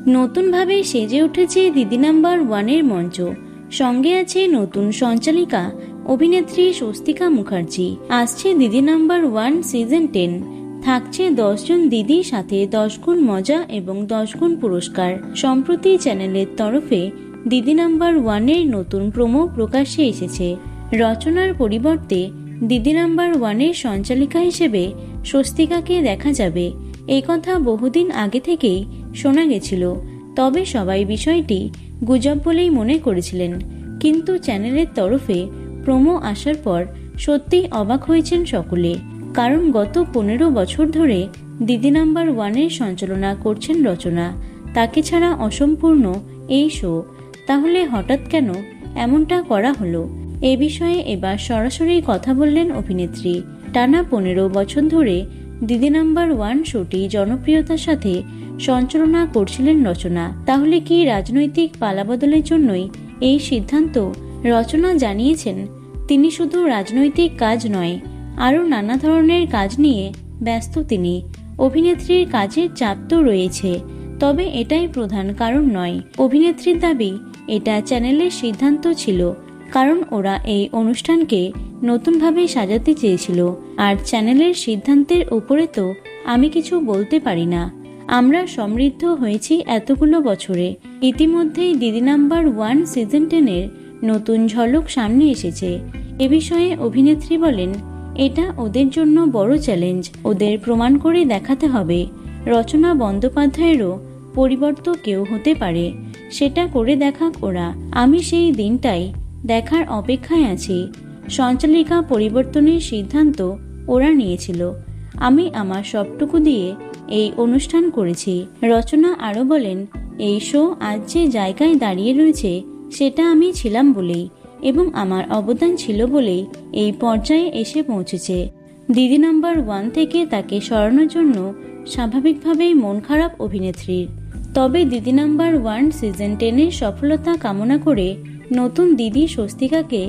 নতুনভাবে সেজে উঠেছে দিদি নাম্বার ওয়ানের মঞ্চ। সঙ্গে আছে নতুন সঞ্চালিকা অভিনেত্রী স্বস্তিকা মুখার্জি। আসছে দিদি নাম্বার ওয়ান সিজন 10। থাকছে 10 জন দিদির সাথে 10 গুণ মজা এবং 10 গুণ পুরস্কার। সম্প্রতি চ্যানেলের তরফে দিদি নাম্বার ওয়ানের নতুন প্রোমো প্রকাশ্যে এসেছে। রচনার পরিবর্তে দিদি নাম্বার ওয়ানের সঞ্চালিকা হিসেবে স্বস্তিকাকে দেখা যাবে, এই কথা বহুদিন আগে থেকেই শোনা গেছিল। তবে সবাই বিষয়টি গুজব বলেই মনে করেছিলেন, কিন্তু চ্যানেলের তরফে প্রোমো আসার পর সত্যিই অবাক হয়েছেন সকলে। কারণ গত 15 বছর ধরে দিদি নাম্বার ওয়ানের সঞ্চালনা করছেন রচনা। তাকে ছাড়া অসম্পূর্ণ এই শো। তাহলে হঠাৎ কেন এমনটা করা হলো, এ বিষয়ে এবার সরাসরি কথা বললেন অভিনেত্রী। টানা 15 বছর ধরে দিদি নাম্বার ওয়ান শোটি জনপ্রিয়তার সাথে সঞ্চালনা করছিলেন রচনা। তাহলে কি রাজনৈতিক পালাবদলের জন্যই এই সিদ্ধান্ত? রচনা জানিয়েছেন তিনি শুধু রাজনৈতিক কাজ নয়, আরও নানা ধরনের কাজ নিয়ে ব্যস্ত তিনি। অভিনেত্রীর কাজের চাপ তো রয়েছে, তবে এটাই প্রধান কারণ নয়। অভিনেত্রীর দাবি এটা চ্যানেলের সিদ্ধান্ত ছিল, কারণ ওরা এই অনুষ্ঠানকে নতুনভাবে সাজাতে চেয়েছিল। আর চ্যানেলের সিদ্ধান্তের উপরে তো আমি কিছু বলতে পারি না। আমরা সমৃদ্ধ হয়েছি এতগুলো বছরে। ইতিমধ্যেই দিদি নাম্বার ওয়ান সিজন 10-এর নতুন ঝলক সামনে এসেছে। এ বিষয়ে অভিনেত্রী বলেন, এটা ওদের জন্য বড় চ্যালেঞ্জ। ওদের প্রমাণ করে দেখাতে হবে রচনা বন্দ্যোপাধ্যায়েরও পরিবর্তন কেউ হতে পারে। সেটা করে দেখাক ওরা। আমি সেই দিনটাই দেখার অপেক্ষায় আছি। সঞ্চালিকা পরিবর্তনের সিদ্ধান্ত ওরা নিয়েছিল। আমি আমার সবটুকু দিয়ে এই অনুষ্ঠান করেছি। রচনা আরও বলেন, এই শো আজ যে জায়গায় দাঁড়িয়ে রয়েছে সেটা আমি ছিলাম বলেই এবং আমার অবদান ছিল বলেই এই পর্যায়ে এসে পৌঁছেছে। দিদি নাম্বার ওয়ান থেকে তাকে সরানোর জন্য স্বাভাবিকভাবেই মন খারাপ অভিনেত্রীর। তবে দিদি নাম্বার ওয়ান সিজন 10-এর সফলতা কামনা করে নতুন দিদি স্বস্তিকাকে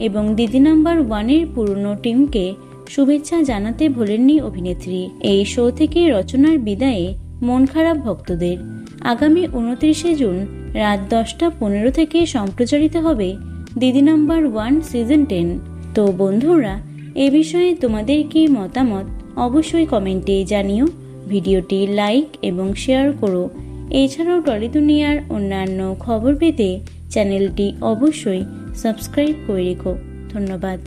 এবং দিদি নাম্বার ওয়ানের পুরনো টিমকে শুভেচ্ছা জানাতে ভোলেননি অভিনেত্রী। এই শো থেকে রচনার বিদায়ে মন খারাপ ভক্তদের। আগামী 29শে জুন রাত 10:15 থেকে সম্প্রচারিত হবে দিদি নাম্বার ওয়ান সিজন 10। তো বন্ধুরা, এ বিষয়ে তোমাদের কি মতামত অবশ্যই কমেন্টে জানিও। ভিডিওটি লাইক এবং শেয়ার করো। এছাড়াও টলি দুনিয়ার অন্যান্য খবর পেতে চ্যানেলটি অবশ্যই সাবস্ক্রাইব করে রেখো। ধন্যবাদ।